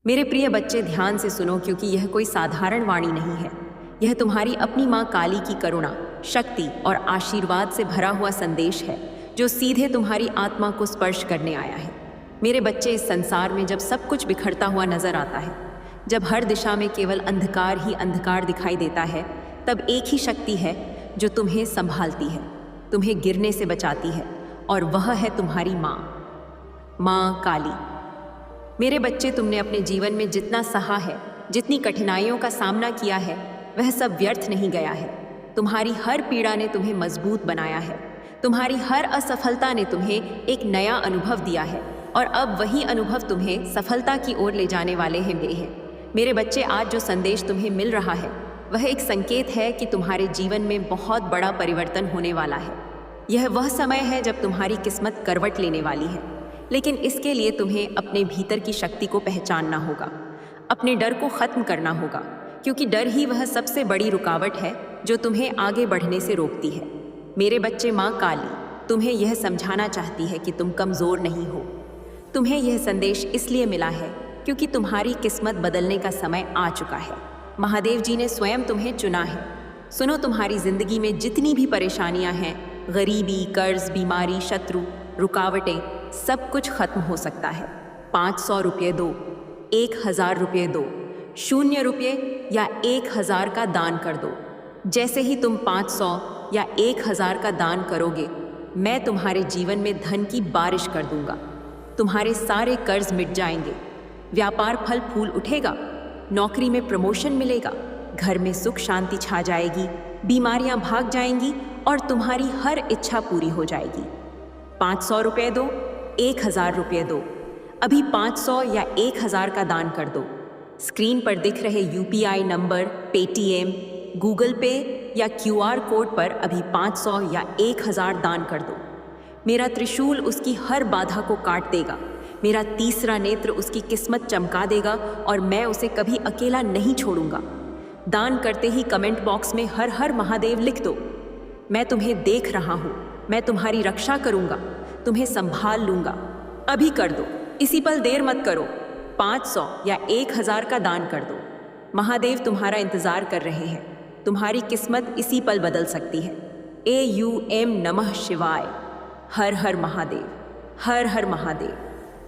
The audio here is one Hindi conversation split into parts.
मेरे प्रिय बच्चे, ध्यान से सुनो, क्योंकि यह कोई साधारण वाणी नहीं है। यह तुम्हारी अपनी माँ काली की करुणा, शक्ति और आशीर्वाद से भरा हुआ संदेश है, जो सीधे तुम्हारी आत्मा को स्पर्श करने आया है। मेरे बच्चे, इस संसार में जब सब कुछ बिखरता हुआ नजर आता है, जब हर दिशा में केवल अंधकार ही अंधकार दिखाई देता है, तब एक ही शक्ति है जो तुम्हें संभालती है, तुम्हें गिरने से बचाती है, और वह है तुम्हारी माँ काली। मेरे बच्चे, तुमने अपने जीवन में जितना सहा है, जितनी कठिनाइयों का सामना किया है, वह सब व्यर्थ नहीं गया है। तुम्हारी हर पीड़ा ने तुम्हें मजबूत बनाया है। तुम्हारी हर असफलता ने तुम्हें एक नया अनुभव दिया है, और अब वही अनुभव तुम्हें सफलता की ओर ले जाने वाले हैं। मेरे बच्चे, आज जो संदेश तुम्हें मिल रहा है, वह एक संकेत है कि तुम्हारे जीवन में बहुत बड़ा परिवर्तन होने वाला है। यह वह समय है जब तुम्हारी किस्मत करवट लेने वाली है, लेकिन इसके लिए तुम्हें अपने भीतर की शक्ति को पहचानना होगा, अपने डर को खत्म करना होगा, क्योंकि डर ही वह सबसे बड़ी रुकावट है जो तुम्हें आगे बढ़ने से रोकती है। मेरे बच्चे, माँ काली तुम्हें यह समझाना चाहती है कि तुम कमज़ोर नहीं हो। तुम्हें यह संदेश इसलिए मिला है क्योंकि तुम्हारी किस्मत बदलने का समय आ चुका है। महादेव जी ने स्वयं तुम्हें चुना है। सुनो, तुम्हारी ज़िंदगी में जितनी भी परेशानियां हैं, गरीबी, कर्ज, बीमारी, शत्रु, रुकावटें, सब कुछ खत्म हो सकता है। 500 रुपये दो, 1000 रुपये दो, 0 रुपये या 1000 का दान कर दो। जैसे ही तुम 500 या 1000 का दान करोगे, मैं तुम्हारे जीवन में धन की बारिश कर दूंगा। तुम्हारे सारे कर्ज मिट जाएंगे, व्यापार फल फूल उठेगा, नौकरी में प्रमोशन मिलेगा, घर में सुख शांति छा जाएगी, बीमारियां भाग जाएंगी और तुम्हारी हर इच्छा पूरी हो जाएगी। 500 रुपये दो, 1000 रुपये दो। अभी 500 या 1000 का दान कर दो। स्क्रीन पर दिख रहे UPI नंबर, पेटीएम, गूगल पे या QR कोड पर अभी 500 या 1000 दान कर दो। मेरा त्रिशूल उसकी हर बाधा को काट देगा। मेरा तीसरा नेत्र उसकी किस्मत चमका देगा और मैं उसे कभी अकेला नहीं छोड़ूंगा। दान करते ही कमेंट बॉक्स में हर हर महादेव लिख दो। मैं तुम्हें देख रहा हूँ, मैं तुम्हारी रक्षा करूंगा, तुम्हें संभाल लूंगा। अभी कर दो, इसी पल देर मत करो। 500 या 1000 का दान कर दो। महादेव तुम्हारा इंतजार कर रहे हैं। तुम्हारी किस्मत इसी पल बदल सकती है। AUM नमः शिवाय। हर हर महादेव, हर हर महादेव।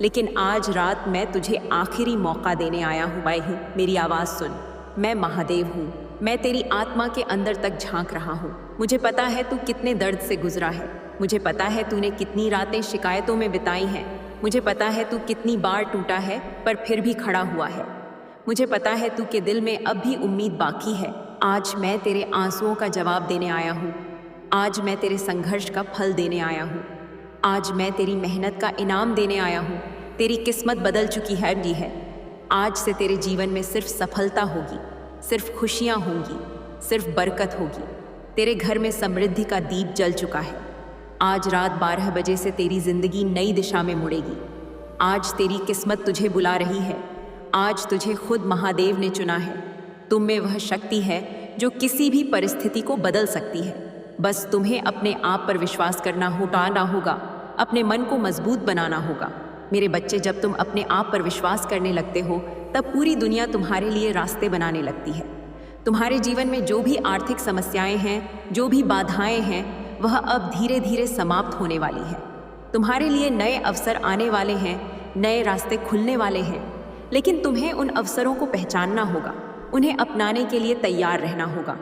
लेकिन आज रात मैं तुझे आखिरी मौका देने आया हूँ। भाई हूँ, मेरी आवाज़ सुन। मैं महादेव हूँ। मैं तेरी आत्मा के अंदर तक झांक रहा हूँ। मुझे पता है तू कितने दर्द से गुजरा है। मुझे पता है तूने कितनी रातें शिकायतों में बिताई हैं। मुझे पता है तू कितनी बार टूटा है पर फिर भी खड़ा हुआ है। मुझे पता है तू के दिल में अब भी उम्मीद बाकी है। आज मैं तेरे आंसुओं का जवाब देने आया हूँ। आज मैं तेरे संघर्ष का फल देने आया हूँ। आज मैं तेरी मेहनत का इनाम देने आया हूँ। तेरी किस्मत बदल चुकी है। आज से तेरे जीवन में सिर्फ सफलता होगी, सिर्फ खुशियाँ होंगी, सिर्फ बरकत होगी। तेरे घर में समृद्धि का दीप जल चुका है। आज रात 12 बजे से तेरी जिंदगी नई दिशा में मुड़ेगी। आज तेरी किस्मत तुझे बुला रही है। आज तुझे खुद महादेव ने चुना है। तुम में वह शक्ति है जो किसी भी परिस्थिति को बदल सकती है। बस तुम्हें अपने आप पर विश्वास करना होगा, अपने मन को मजबूत बनाना होगा। मेरे बच्चे, जब तुम अपने आप पर विश्वास करने लगते हो, तब पूरी दुनिया तुम्हारे लिए रास्ते बनाने लगती है। तुम्हारे जीवन में जो भी आर्थिक समस्याएं हैं, जो भी बाधाएं हैं, वह अब धीरे धीरे समाप्त होने वाली है। तुम्हारे लिए नए अवसर आने वाले हैं, नए रास्ते खुलने वाले हैं। लेकिन तुम्हें उन अवसरों को पहचानना होगा, उन्हें अपनाने के लिए तैयार रहना होगा।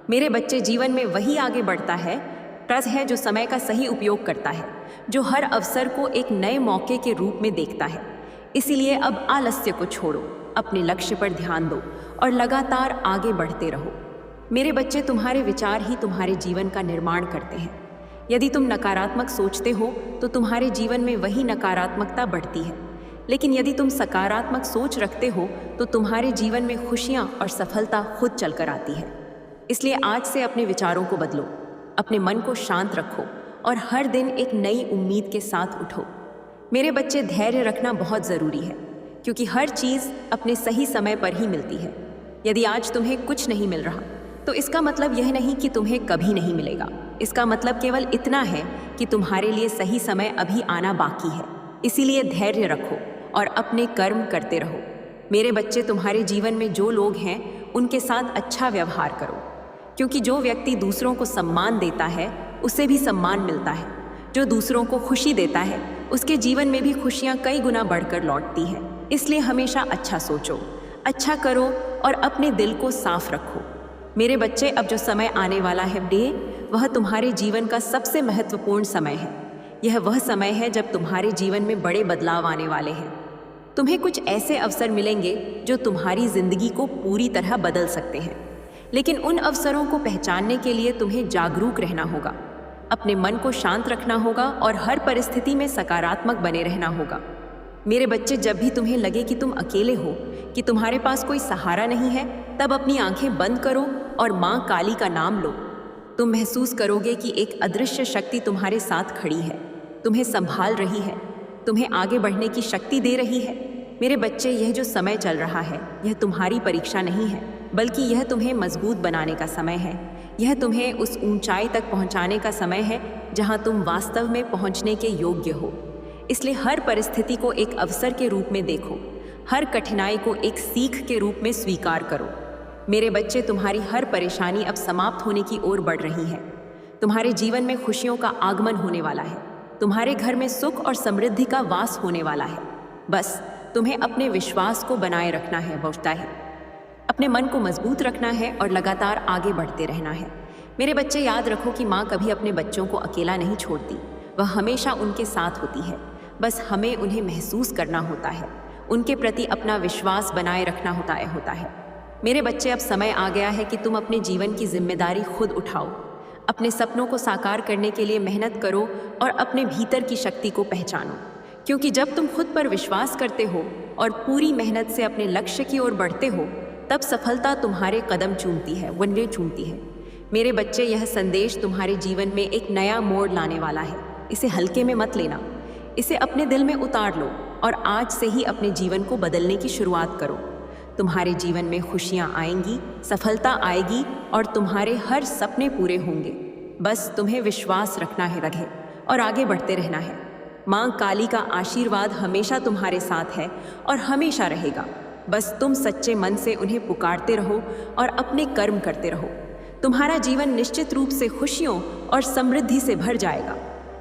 मेरे बच्चे, जीवन में वही आगे बढ़ता है जो समय का सही उपयोग करता है, जो हर अवसर को एक नए मौके के रूप में देखता है। इसीलिए अब आलस्य को छोड़ो, अपने लक्ष्य पर ध्यान दो और लगातार आगे बढ़ते रहो। मेरे बच्चे, तुम्हारे विचार ही तुम्हारे जीवन का निर्माण करते हैं। यदि तुम नकारात्मक सोचते हो तो तुम्हारे जीवन में वही नकारात्मकता बढ़ती है। लेकिन यदि तुम सकारात्मक सोच रखते हो तो तुम्हारे जीवन में खुशियाँ और सफलता खुद चलकर आती है। इसलिए आज से अपने विचारों को बदलो, अपने मन को शांत रखो और हर दिन एक नई उम्मीद के साथ उठो। मेरे बच्चे, धैर्य रखना बहुत ज़रूरी है, क्योंकि हर चीज़ अपने सही समय पर ही मिलती है। यदि आज तुम्हें कुछ नहीं मिल रहा तो इसका मतलब यह नहीं कि तुम्हें कभी नहीं मिलेगा। इसका मतलब केवल इतना है कि तुम्हारे लिए सही समय अभी आना बाकी है। इसीलिए धैर्य रखो और अपने कर्म करते रहो। मेरे बच्चे, तुम्हारे जीवन में जो लोग हैं उनके साथ अच्छा व्यवहार करो, क्योंकि जो व्यक्ति दूसरों को सम्मान देता है उसे भी सम्मान मिलता है। जो दूसरों को खुशी देता है उसके जीवन में भी खुशियाँ कई गुना बढ़कर लौटती है। इसलिए हमेशा अच्छा सोचो, अच्छा करो और अपने दिल को साफ रखो। मेरे बच्चे, अब जो समय आने वाला है वह तुम्हारे जीवन का सबसे महत्वपूर्ण समय है। यह वह समय है जब तुम्हारे जीवन में बड़े बदलाव आने वाले हैं। तुम्हें कुछ ऐसे अवसर मिलेंगे जो तुम्हारी जिंदगी को पूरी तरह बदल सकते हैं, लेकिन उन अवसरों को पहचानने के लिए तुम्हें जागरूक रहना होगा। अपने मन को शांत रखना होगा और हर परिस्थिति में सकारात्मक बने रहना होगा। मेरे बच्चे, जब भी तुम्हें लगे कि तुम अकेले हो, कि तुम्हारे पास कोई सहारा नहीं है, तब अपनी आंखें बंद करो और माँ काली का नाम लो। तुम महसूस करोगे कि एक अदृश्य शक्ति तुम्हारे साथ खड़ी है, तुम्हें संभाल रही है, तुम्हें आगे बढ़ने की शक्ति दे रही है। मेरे बच्चे, यह जो समय चल रहा है यह तुम्हारी परीक्षा नहीं है, बल्कि यह तुम्हें मजबूत बनाने का समय है। यह तुम्हें उस ऊंचाई तक पहुंचाने का समय है जहां तुम वास्तव में पहुंचने के योग्य हो। इसलिए हर परिस्थिति को एक अवसर के रूप में देखो, हर कठिनाई को एक सीख के रूप में स्वीकार करो। मेरे बच्चे, तुम्हारी हर परेशानी अब समाप्त होने की ओर बढ़ रही है। तुम्हारे जीवन में खुशियों का आगमन होने वाला है। तुम्हारे घर में सुख और समृद्धि का वास होने वाला है। बस तुम्हें अपने विश्वास को बनाए रखना है, अपने मन को मजबूत रखना है और लगातार आगे बढ़ते रहना है। मेरे बच्चे, याद रखो कि माँ कभी अपने बच्चों को अकेला नहीं छोड़ती, वह हमेशा उनके साथ होती है। बस हमें उन्हें महसूस करना होता है, उनके प्रति अपना विश्वास बनाए रखना होता है। मेरे बच्चे, अब समय आ गया है कि तुम अपने जीवन की जिम्मेदारी खुद उठाओ। अपने सपनों को साकार करने के लिए मेहनत करो और अपने भीतर की शक्ति को पहचानो, क्योंकि जब तुम खुद पर विश्वास करते हो और पूरी मेहनत से अपने लक्ष्य की ओर बढ़ते हो, तब सफलता तुम्हारे कदम चूमती है, वनवे चूमती है। मेरे बच्चे, यह संदेश तुम्हारे जीवन में एक नया मोड़ लाने वाला है। इसे हल्के में मत लेना, इसे अपने दिल में उतार लो और आज से ही अपने जीवन को बदलने की शुरुआत करो। तुम्हारे जीवन में खुशियाँ आएंगी, सफलता आएगी और तुम्हारे हर सपने पूरे होंगे। बस तुम्हें विश्वास रखना है और आगे बढ़ते रहना है। माँ काली का आशीर्वाद हमेशा तुम्हारे साथ है और हमेशा रहेगा। बस तुम सच्चे मन से उन्हें पुकारते रहो और अपने कर्म करते रहो। तुम्हारा जीवन निश्चित रूप से खुशियों और समृद्धि से भर जाएगा।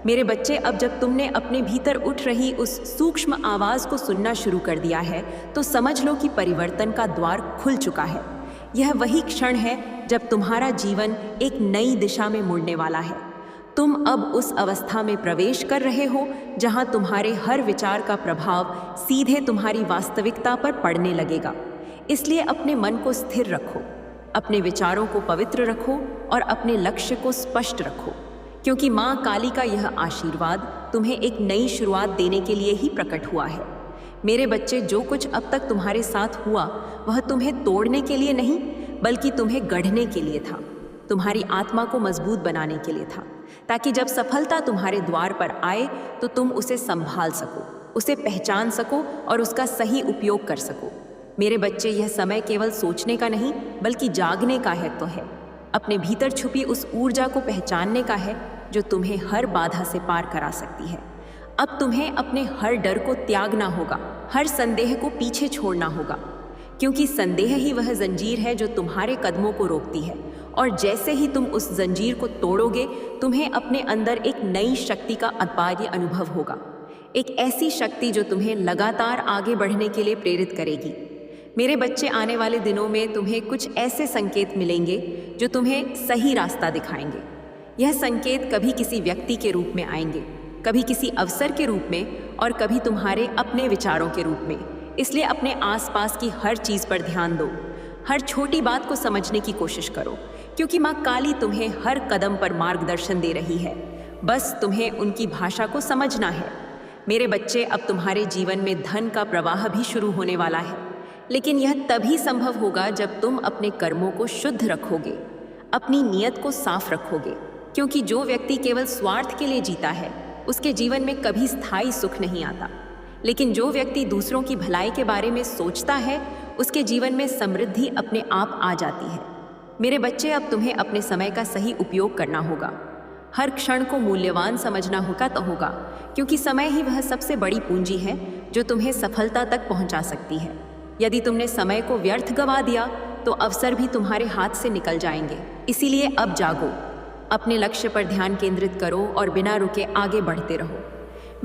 मेरे बच्चे, अब जब तुमने अपने भीतर उठ रही उस सूक्ष्म आवाज़ को सुनना शुरू कर दिया है, तो समझ लो कि परिवर्तन का द्वार खुल चुका है। यह वही क्षण है जब तुम्हारा जीवन एक नई दिशा में मुड़ने वाला है। तुम अब उस अवस्था में प्रवेश कर रहे हो जहां तुम्हारे हर विचार का प्रभाव सीधे तुम्हारी वास्तविकता पर पड़ने लगेगा। इसलिए अपने मन को स्थिर रखो, अपने विचारों को पवित्र रखो और अपने लक्ष्य को स्पष्ट रखो, क्योंकि माँ काली का यह आशीर्वाद तुम्हें एक नई शुरुआत देने के लिए ही प्रकट हुआ है। मेरे बच्चे, जो कुछ अब तक तुम्हारे साथ हुआ वह तुम्हें तोड़ने के लिए नहीं, बल्कि तुम्हें गढ़ने के लिए था, तुम्हारी आत्मा को मजबूत बनाने के लिए था, ताकि जब सफलता तुम्हारे द्वार पर आए तो तुम उसे संभाल सको, उसे पहचान सको और उसका सही उपयोग कर सको। मेरे बच्चे, यह समय केवल सोचने का नहीं बल्कि जागने का है। अपने भीतर छुपी उस ऊर्जा को पहचानने का है जो तुम्हें हर बाधा से पार करा सकती है। अब तुम्हें अपने हर डर को त्यागना होगा, हर संदेह को पीछे छोड़ना होगा, क्योंकि संदेह ही वह जंजीर है जो तुम्हारे कदमों को रोकती है। और जैसे ही तुम उस जंजीर को तोड़ोगे, तुम्हें अपने अंदर एक नई शक्ति का अपार अनुभव होगा, एक ऐसी शक्ति जो तुम्हें लगातार आगे बढ़ने के लिए प्रेरित करेगी। मेरे बच्चे, आने वाले दिनों में तुम्हें कुछ ऐसे संकेत मिलेंगे जो तुम्हें सही रास्ता दिखाएंगे। यह संकेत कभी किसी व्यक्ति के रूप में आएंगे, कभी किसी अवसर के रूप में और कभी तुम्हारे अपने विचारों के रूप में। इसलिए अपने आसपास की हर चीज़ पर ध्यान दो, हर छोटी बात को समझने की कोशिश करो, क्योंकि माँ काली तुम्हें हर कदम पर मार्गदर्शन दे रही है। बस तुम्हें उनकी भाषा को समझना है। मेरे बच्चे, अब तुम्हारे जीवन में धन का प्रवाह भी शुरू होने वाला है, लेकिन यह तभी संभव होगा जब तुम अपने कर्मों को शुद्ध रखोगे, अपनी नीयत को साफ रखोगे, क्योंकि जो व्यक्ति केवल स्वार्थ के लिए जीता है उसके जीवन में कभी स्थायी सुख नहीं आता, लेकिन जो व्यक्ति दूसरों की भलाई के बारे में सोचता है उसके जीवन में समृद्धि अपने आप आ जाती है। मेरे बच्चे, अब तुम्हें अपने समय का सही उपयोग करना होगा, हर क्षण को मूल्यवान समझना होगा, क्योंकि समय ही वह सबसे बड़ी पूंजी है जो तुम्हें सफलता तक पहुंचा सकती है। यदि तुमने समय को व्यर्थ गवा दिया तो अवसर भी तुम्हारे हाथ से निकल जाएंगे। इसीलिए अब जागो, अपने लक्ष्य पर ध्यान केंद्रित करो और बिना रुके आगे बढ़ते रहो।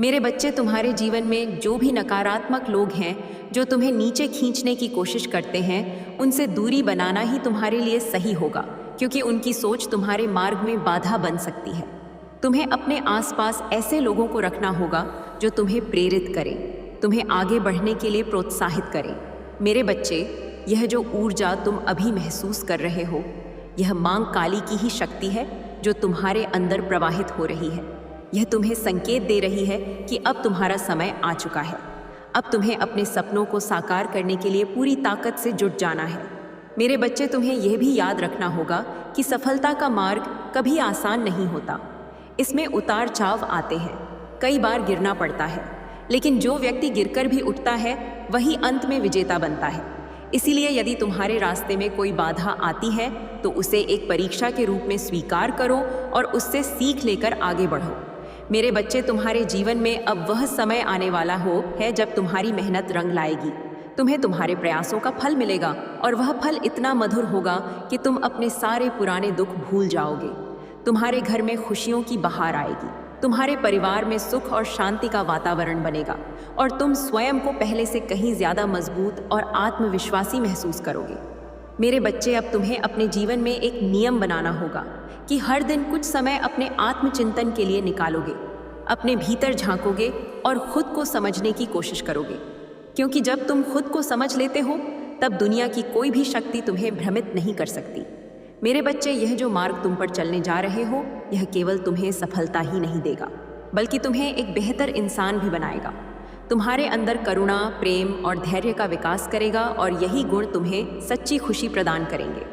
मेरे बच्चे, तुम्हारे जीवन में जो भी नकारात्मक लोग हैं जो तुम्हें नीचे खींचने की कोशिश करते हैं, उनसे दूरी बनाना ही तुम्हारे लिए सही होगा, क्योंकि उनकी सोच तुम्हारे मार्ग में बाधा बन सकती है। तुम्हें अपने आसपास ऐसे लोगों को रखना होगा जो तुम्हें प्रेरित करें, तुम्हें आगे बढ़ने के लिए प्रोत्साहित करें। मेरे बच्चे, यह जो ऊर्जा तुम अभी महसूस कर रहे हो, यह मां काली की ही शक्ति है जो तुम्हारे अंदर प्रवाहित हो रही है। यह तुम्हें संकेत दे रही है कि अब तुम्हारा समय आ चुका है। अब तुम्हें अपने सपनों को साकार करने के लिए पूरी ताकत से जुट जाना है। मेरे बच्चे, तुम्हें यह भी याद रखना होगा कि सफलता का मार्ग कभी आसान नहीं होता। इसमें उतार चढ़ाव आते हैं, कई बार गिरना पड़ता है, लेकिन जो व्यक्ति गिरकर भी उठता है वही अंत में विजेता बनता है। इसीलिए यदि तुम्हारे रास्ते में कोई बाधा आती है तो उसे एक परीक्षा के रूप में स्वीकार करो और उससे सीख लेकर आगे बढ़ो। मेरे बच्चे, तुम्हारे जीवन में अब वह समय आने वाला है जब तुम्हारी मेहनत रंग लाएगी। तुम्हें तुम्हारे प्रयासों का फल मिलेगा और वह फल इतना मधुर होगा कि तुम अपने सारे पुराने दुख भूल जाओगे। तुम्हारे घर में खुशियों की बहार आएगी, तुम्हारे परिवार में सुख और शांति का वातावरण बनेगा और तुम स्वयं को पहले से कहीं ज़्यादा मजबूत और आत्मविश्वासी महसूस करोगे। मेरे बच्चे, अब तुम्हें अपने जीवन में एक नियम बनाना होगा कि हर दिन कुछ समय अपने आत्मचिंतन के लिए निकालोगे, अपने भीतर झांकोगे और खुद को समझने की कोशिश करोगे, क्योंकि जब तुम खुद को समझ लेते हो तब दुनिया की कोई भी शक्ति तुम्हें भ्रमित नहीं कर सकती। मेरे बच्चे, यह जो मार्ग तुम पर चलने जा रहे हो, यह केवल तुम्हें सफलता ही नहीं देगा, बल्कि तुम्हें एक बेहतर इंसान भी बनाएगा। तुम्हारे अंदर करुणा, प्रेम और धैर्य का विकास करेगा और यही गुण तुम्हें सच्ची खुशी प्रदान करेंगे।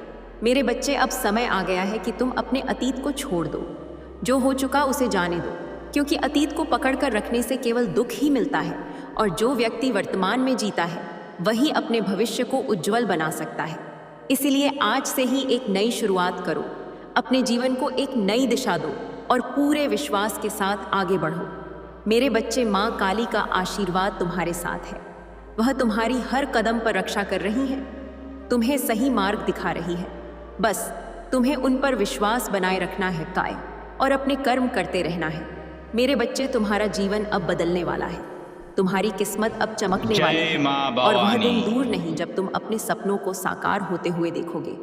मेरे बच्चे, अब समय आ गया है कि तुम अपने अतीत को छोड़ दो। जो हो चुका उसे जाने दो, क्योंकि अतीत को पकड़कर रखने से केवल दुख ही मिलता है और जो व्यक्ति वर्तमान में जीता है वही अपने भविष्य को उज्जवल बना सकता है। इसीलिए आज से ही एक नई शुरुआत करो, अपने जीवन को एक नई दिशा दो और पूरे विश्वास के साथ आगे बढ़ो। मेरे बच्चे, माँ काली का आशीर्वाद तुम्हारे साथ है। वह तुम्हारी हर कदम पर रक्षा कर रही है, तुम्हें सही मार्ग दिखा रही है। बस तुम्हें उन पर विश्वास बनाए रखना है कायम और अपने कर्म करते रहना है। मेरे बच्चे, तुम्हारा जीवन अब बदलने वाला है, तुम्हारी किस्मत अब चमकने वाली है और वह दिन दूर नहीं जब तुम अपने सपनों को साकार होते हुए देखोगे।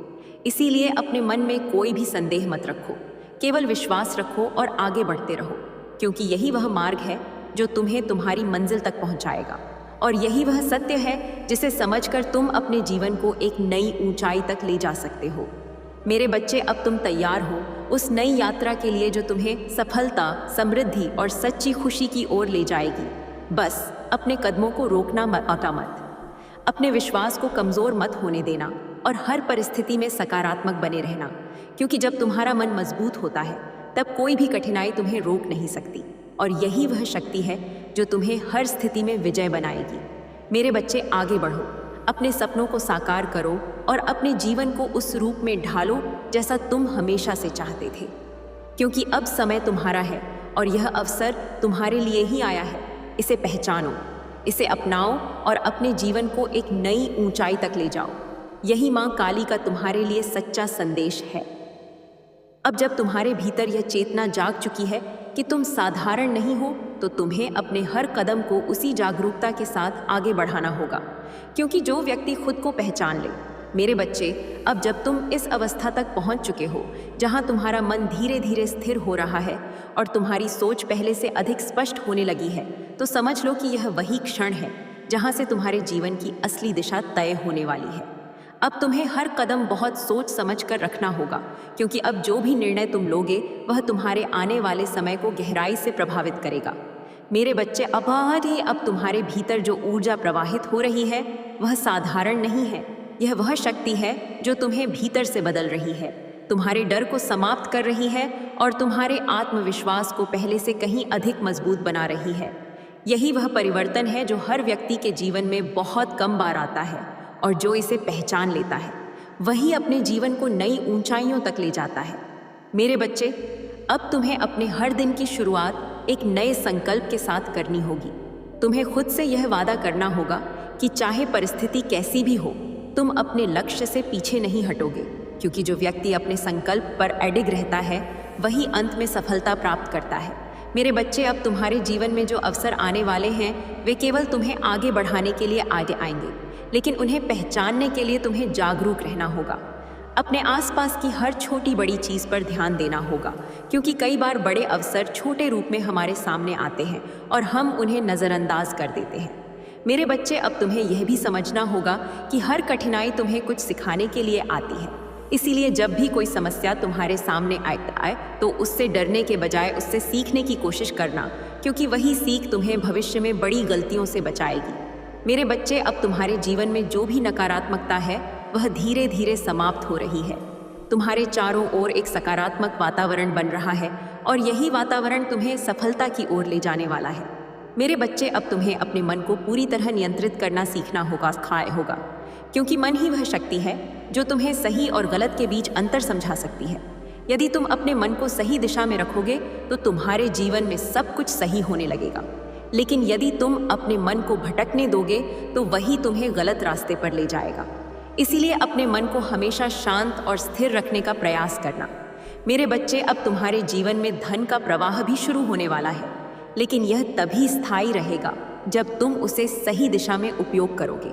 इसीलिए अपने मन में कोई भी संदेह मत रखो, केवल विश्वास रखो और आगे बढ़ते रहो, क्योंकि यही वह मार्ग है जो तुम्हें तुम्हारी मंजिल तक पहुंचाएगा और यही वह सत्य है जिसे समझकर तुम अपने जीवन को एक नई ऊंचाई तक ले जा सकते हो। मेरे बच्चे, अब तुम तैयार हो उस नई यात्रा के लिए जो तुम्हें सफलता, समृद्धि और सच्ची खुशी की ओर ले जाएगी। बस अपने कदमों को रोकना मत, अपने विश्वास को कमज़ोर मत होने देना और हर परिस्थिति में सकारात्मक बने रहना, क्योंकि जब तुम्हारा मन मजबूत होता है तब कोई भी कठिनाई तुम्हें रोक नहीं सकती और यही वह शक्ति है जो तुम्हें हर स्थिति में विजय बनाएगी। मेरे बच्चे, आगे बढ़ो, अपने सपनों को साकार करो और अपने जीवन को उस रूप में ढालो जैसा तुम हमेशा से चाहते थे, क्योंकि अब समय तुम्हारा है और यह अवसर तुम्हारे लिए ही आया है। इसे पहचानो, इसे अपनाओ और अपने जीवन को एक नई ऊंचाई तक ले जाओ। यही मां काली का तुम्हारे लिए सच्चा संदेश है। अब जब तुम्हारे भीतर यह चेतना जाग चुकी है कि तुम साधारण नहीं हो, तो तुम्हें अपने हर कदम को उसी जागरूकता के साथ आगे बढ़ाना होगा, क्योंकि जो व्यक्ति खुद को पहचान ले, मेरे बच्चे, अब जब तुम इस अवस्था तक पहुंच चुके हो जहां तुम्हारा मन धीरे धीरे स्थिर हो रहा है और तुम्हारी सोच पहले से अधिक स्पष्ट होने लगी है, तो समझ लो कि यह वही क्षण है जहां से तुम्हारे जीवन की असली दिशा तय होने वाली है। अब तुम्हें हर कदम बहुत सोच समझ कर रखना होगा, क्योंकि अब जो भी निर्णय तुम लोगे वह तुम्हारे आने वाले समय को गहराई से प्रभावित करेगा। मेरे बच्चे, अब तुम्हारे भीतर जो ऊर्जा प्रवाहित हो रही है वह साधारण नहीं है। यह वह शक्ति है जो तुम्हें भीतर से बदल रही है, तुम्हारे डर को समाप्त कर रही है और तुम्हारे आत्मविश्वास को पहले से कहीं अधिक मजबूत बना रही है। यही वह परिवर्तन है जो हर व्यक्ति के जीवन में बहुत कम बार आता है और जो इसे पहचान लेता है वही अपने जीवन को नई ऊंचाइयों तक ले जाता है। मेरे बच्चे, अब तुम्हें अपने हर दिन की शुरुआत एक नए संकल्प के साथ करनी होगी। तुम्हें खुद से यह वादा करना होगा कि चाहे परिस्थिति कैसी भी हो, तुम अपने लक्ष्य से पीछे नहीं हटोगे, क्योंकि जो व्यक्ति अपने संकल्प पर अडिग रहता है वही अंत में सफलता प्राप्त करता है। मेरे बच्चे, अब तुम्हारे जीवन में जो अवसर आने वाले हैं वे केवल तुम्हें आगे बढ़ाने के लिए आगे आएंगे, लेकिन उन्हें पहचानने के लिए तुम्हें जागरूक रहना होगा। अपने आसपास की हर छोटी बड़ी चीज़ पर ध्यान देना होगा, क्योंकि कई बार बड़े अवसर छोटे रूप में हमारे सामने आते हैं और हम उन्हें नज़रअंदाज कर देते हैं। मेरे बच्चे, अब तुम्हें यह भी समझना होगा कि हर कठिनाई तुम्हें कुछ सिखाने के लिए आती है। इसीलिए जब भी कोई समस्या तुम्हारे सामने आए तो उससे डरने के बजाय उससे सीखने की कोशिश करना, क्योंकि वही सीख तुम्हें भविष्य में बड़ी गलतियों से बचाएगी। मेरे बच्चे, अब तुम्हारे जीवन में जो भी नकारात्मकता है वह धीरे धीरे समाप्त हो रही है। तुम्हारे चारों ओर एक सकारात्मक वातावरण बन रहा है और यही वातावरण तुम्हें सफलता की ओर ले जाने वाला है। मेरे बच्चे, अब तुम्हें अपने मन को पूरी तरह नियंत्रित करना सीखना होगा, क्योंकि मन ही वह शक्ति है जो तुम्हें सही और गलत के बीच अंतर समझा सकती है। यदि तुम अपने मन को सही दिशा में रखोगे तो तुम्हारे जीवन में सब कुछ सही होने लगेगा, लेकिन यदि तुम अपने मन को भटकने दोगे तो वही तुम्हें गलत रास्ते पर ले जाएगा। इसीलिए अपने मन को हमेशा शांत और स्थिर रखने का प्रयास करना। मेरे बच्चे, अब तुम्हारे जीवन में धन का प्रवाह भी शुरू होने वाला है, लेकिन यह तभी स्थायी रहेगा जब तुम उसे सही दिशा में उपयोग करोगे।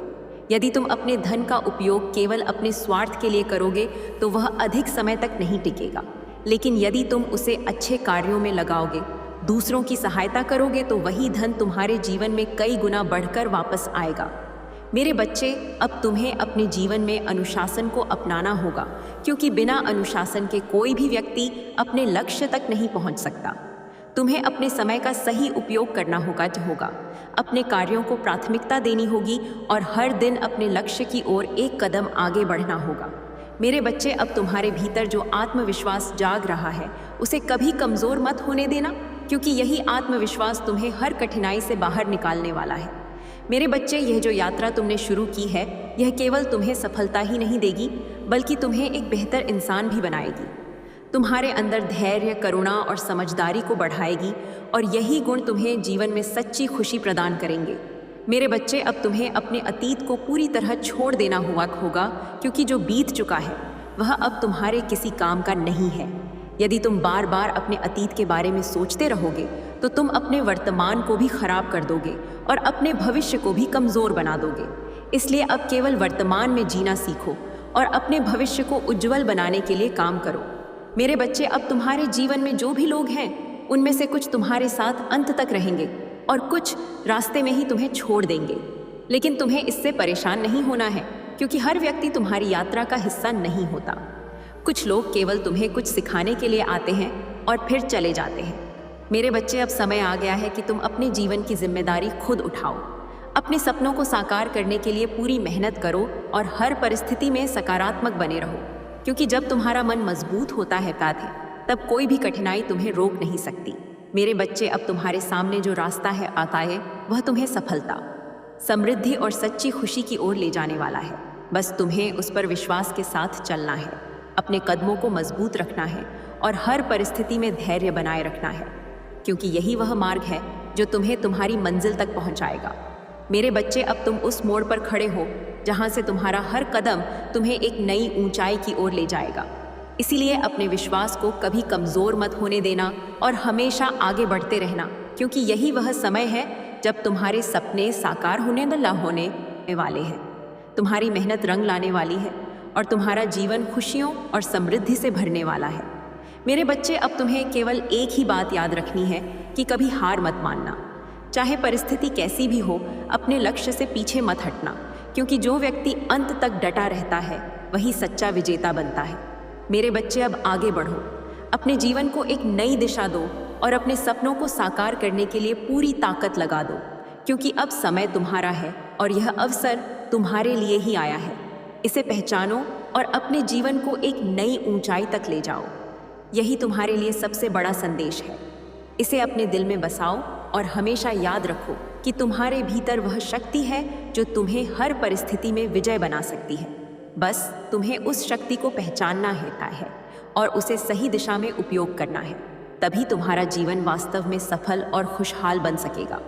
यदि तुम अपने धन का उपयोग केवल अपने स्वार्थ के लिए करोगे तो वह अधिक समय तक नहीं टिकेगा, लेकिन यदि तुम उसे अच्छे कार्यों में लगाओगे, दूसरों की सहायता करोगे, तो वही धन तुम्हारे जीवन में कई गुना बढ़कर वापस आएगा। मेरे बच्चे, अब तुम्हें अपने जीवन में अनुशासन को अपनाना होगा, क्योंकि बिना अनुशासन के कोई भी व्यक्ति अपने लक्ष्य तक नहीं पहुंच सकता। तुम्हें अपने समय का सही उपयोग करना होगा, अपने कार्यों को प्राथमिकता देनी होगी और हर दिन अपने लक्ष्य की ओर एक कदम आगे बढ़ना होगा। मेरे बच्चे, अब तुम्हारे भीतर जो आत्मविश्वास जाग रहा है उसे कभी कमज़ोर मत होने देना, क्योंकि यही आत्मविश्वास तुम्हें हर कठिनाई से बाहर निकालने वाला है। मेरे बच्चे, यह जो यात्रा तुमने शुरू की है यह केवल तुम्हें सफलता ही नहीं देगी, बल्कि तुम्हें एक बेहतर इंसान भी बनाएगी। तुम्हारे अंदर धैर्य, करुणा और समझदारी को बढ़ाएगी और यही गुण तुम्हें जीवन में सच्ची खुशी प्रदान करेंगे। मेरे बच्चे, अब तुम्हें अपने अतीत को पूरी तरह छोड़ देना होगा, क्योंकि जो बीत चुका है वह अब तुम्हारे किसी काम का नहीं है। यदि तुम बार बार अपने अतीत के बारे में सोचते रहोगे तो तुम अपने वर्तमान को भी खराब कर दोगे और अपने भविष्य को भी कमज़ोर बना दोगे। इसलिए अब केवल वर्तमान में जीना सीखो और अपने भविष्य को उज्जवल बनाने के लिए काम करो। मेरे बच्चे, अब तुम्हारे जीवन में जो भी लोग हैं उनमें से कुछ तुम्हारे साथ अंत तक रहेंगे और कुछ रास्ते में ही तुम्हें छोड़ देंगे, लेकिन तुम्हें इससे परेशान नहीं होना है, क्योंकि हर व्यक्ति तुम्हारी यात्रा का हिस्सा नहीं होता। कुछ लोग केवल तुम्हें कुछ सिखाने के लिए आते हैं और फिर चले जाते हैं। मेरे बच्चे, अब समय आ गया है कि तुम अपने जीवन की जिम्मेदारी खुद उठाओ। अपने सपनों को साकार करने के लिए पूरी मेहनत करो और हर परिस्थिति में सकारात्मक बने रहो, क्योंकि जब तुम्हारा मन मजबूत होता है तब कोई भी कठिनाई तुम्हें रोक नहीं सकती। मेरे बच्चे, अब तुम्हारे सामने जो रास्ता आता है वह तुम्हें सफलता, समृद्धि और सच्ची खुशी की ओर ले जाने वाला है। बस तुम्हें उस पर विश्वास के साथ चलना है, अपने कदमों को मजबूत रखना है और हर परिस्थिति में धैर्य बनाए रखना है, क्योंकि यही वह मार्ग है जो तुम्हें तुम्हारी मंजिल तक पहुंचाएगा। मेरे बच्चे, अब तुम उस मोड़ पर खड़े हो जहां से तुम्हारा हर कदम तुम्हें एक नई ऊंचाई की ओर ले जाएगा। इसीलिए अपने विश्वास को कभी कमज़ोर मत होने देना और हमेशा आगे बढ़ते रहना, क्योंकि यही वह समय है जब तुम्हारे सपने साकार होने वाले हैं। तुम्हारी मेहनत रंग लाने वाली है और तुम्हारा जीवन खुशियों और समृद्धि से भरने वाला है। मेरे बच्चे, अब तुम्हें केवल एक ही बात याद रखनी है कि कभी हार मत मानना। चाहे परिस्थिति कैसी भी हो, अपने लक्ष्य से पीछे मत हटना, क्योंकि जो व्यक्ति अंत तक डटा रहता है वही सच्चा विजेता बनता है। मेरे बच्चे, अब आगे बढ़ो, अपने जीवन को एक नई दिशा दो और अपने सपनों को साकार करने के लिए पूरी ताकत लगा दो, क्योंकि अब समय तुम्हारा है और यह अवसर तुम्हारे लिए ही आया है। इसे पहचानो और अपने जीवन को एक नई ऊंचाई तक ले जाओ। यही तुम्हारे लिए सबसे बड़ा संदेश है। इसे अपने दिल में बसाओ और हमेशा याद रखो कि तुम्हारे भीतर वह शक्ति है जो तुम्हें हर परिस्थिति में विजय बना सकती है। बस तुम्हें उस शक्ति को पहचानना है और उसे सही दिशा में उपयोग करना है, तभी तुम्हारा जीवन वास्तव में सफल और खुशहाल बन सकेगा।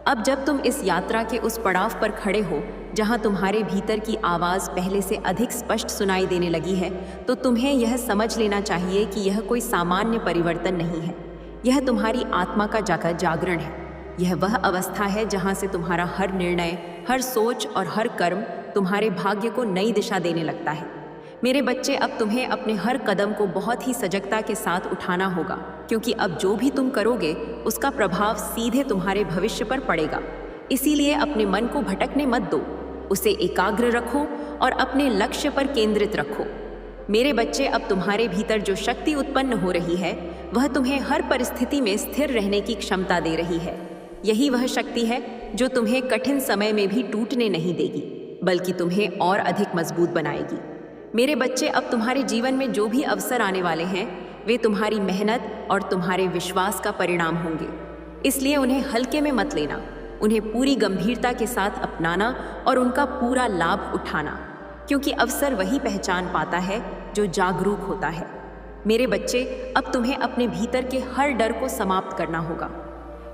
अब जब तुम इस यात्रा के उस पड़ाव पर खड़े हो जहां तुम्हारे भीतर की आवाज़ पहले से अधिक स्पष्ट सुनाई देने लगी है, तो तुम्हें यह समझ लेना चाहिए कि यह कोई सामान्य परिवर्तन नहीं है। यह तुम्हारी आत्मा का जागरण है। यह वह अवस्था है जहां से तुम्हारा हर निर्णय, हर सोच और हर कर्म तुम्हारे भाग्य को नई दिशा देने लगता है। मेरे बच्चे, अब तुम्हें अपने हर कदम को बहुत ही सजगता के साथ उठाना होगा, क्योंकि अब जो भी तुम करोगे उसका प्रभाव सीधे तुम्हारे भविष्य पर पड़ेगा। इसीलिए अपने मन को भटकने मत दो, उसे एकाग्र रखो और अपने लक्ष्य पर केंद्रित रखो। मेरे बच्चे, अब तुम्हारे भीतर जो शक्ति उत्पन्न हो रही है वह तुम्हें हर परिस्थिति में स्थिर रहने की क्षमता दे रही है। यही वह शक्ति है जो तुम्हें कठिन समय में भी टूटने नहीं देगी, बल्कि तुम्हें और अधिक मजबूत बनाएगी। मेरे बच्चे, अब तुम्हारे जीवन में जो भी अवसर आने वाले हैं वे तुम्हारी मेहनत और तुम्हारे विश्वास का परिणाम होंगे। इसलिए उन्हें हल्के में मत लेना, उन्हें पूरी गंभीरता के साथ अपनाना और उनका पूरा लाभ उठाना, क्योंकि अवसर वही पहचान पाता है जो जागरूक होता है। मेरे बच्चे, अब तुम्हें अपने भीतर के हर डर को समाप्त करना होगा,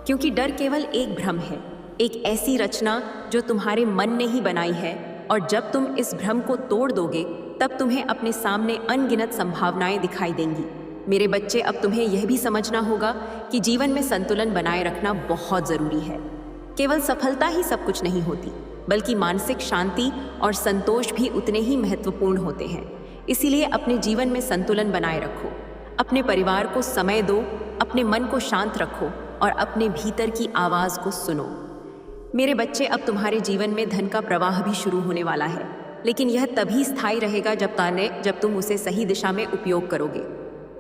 क्योंकि डर केवल एक भ्रम है, एक ऐसी रचना जो तुम्हारे मन ने ही बनाई है, और जब तुम इस भ्रम को तोड़ दोगे तब तुम्हें अपने सामने अनगिनत संभावनाएं दिखाई देंगी। मेरे बच्चे, अब तुम्हें यह भी समझना होगा कि जीवन में संतुलन बनाए रखना बहुत ज़रूरी है। केवल सफलता ही सब कुछ नहीं होती, बल्कि मानसिक शांति और संतोष भी उतने ही महत्वपूर्ण होते हैं। इसीलिए अपने जीवन में संतुलन बनाए रखो, अपने परिवार को समय दो, अपने मन को शांत रखो और अपने भीतर की आवाज़ को सुनो। मेरे बच्चे, अब तुम्हारे जीवन में धन का प्रवाह भी शुरू होने वाला है, लेकिन यह तभी स्थायी रहेगा जब तुम उसे सही दिशा में उपयोग करोगे।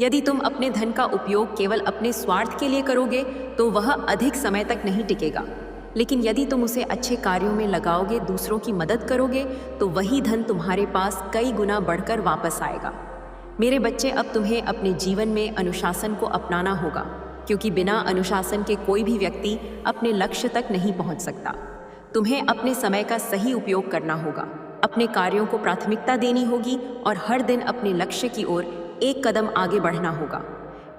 यदि तुम अपने धन का उपयोग केवल अपने स्वार्थ के लिए करोगे तो वह अधिक समय तक नहीं टिकेगा, लेकिन यदि तुम उसे अच्छे कार्यों में लगाओगे, दूसरों की मदद करोगे, तो वही धन तुम्हारे पास कई गुना बढ़कर वापस आएगा। मेरे बच्चे, अब तुम्हें अपने जीवन में अनुशासन को अपनाना होगा, क्योंकि बिना अनुशासन के कोई भी व्यक्ति अपने लक्ष्य तक नहीं पहुंच सकता। तुम्हें अपने समय का सही उपयोग करना होगा, अपने कार्यों को प्राथमिकता देनी होगी और हर दिन अपने लक्ष्य की ओर एक कदम आगे बढ़ना होगा।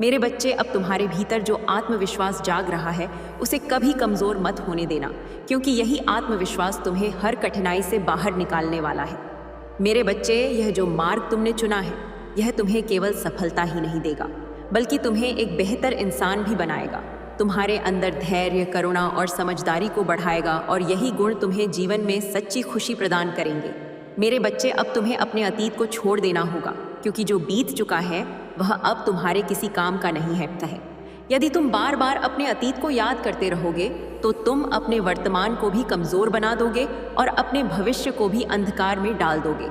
मेरे बच्चे, अब तुम्हारे भीतर जो आत्मविश्वास जाग रहा है उसे कभी कमज़ोर मत होने देना, क्योंकि यही आत्मविश्वास तुम्हें हर कठिनाई से बाहर निकालने वाला है। मेरे बच्चे, यह जो मार्ग तुमने चुना है यह तुम्हें केवल सफलता ही नहीं देगा, बल्कि तुम्हें एक बेहतर इंसान भी बनाएगा। तुम्हारे अंदर धैर्य, करुणा और समझदारी को बढ़ाएगा, और यही गुण तुम्हें जीवन में सच्ची खुशी प्रदान करेंगे। मेरे बच्चे, अब तुम्हें अपने अतीत को छोड़ देना होगा, क्योंकि जो बीत चुका है वह अब तुम्हारे किसी काम का नहीं है। यदि तुम बार बार अपने अतीत को याद करते रहोगे तो तुम अपने वर्तमान को भी कमज़ोर बना दोगे और अपने भविष्य को भी अंधकार में डाल दोगे।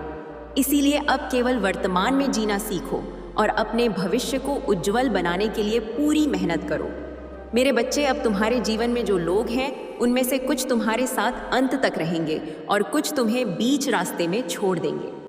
इसीलिए अब केवल वर्तमान में जीना सीखो और अपने भविष्य को उज्जवल बनाने के लिए पूरी मेहनत करो। मेरे बच्चे, अब तुम्हारे जीवन में जो लोग हैं उनमें से कुछ तुम्हारे साथ अंत तक रहेंगे और कुछ तुम्हें बीच रास्ते में छोड़ देंगे।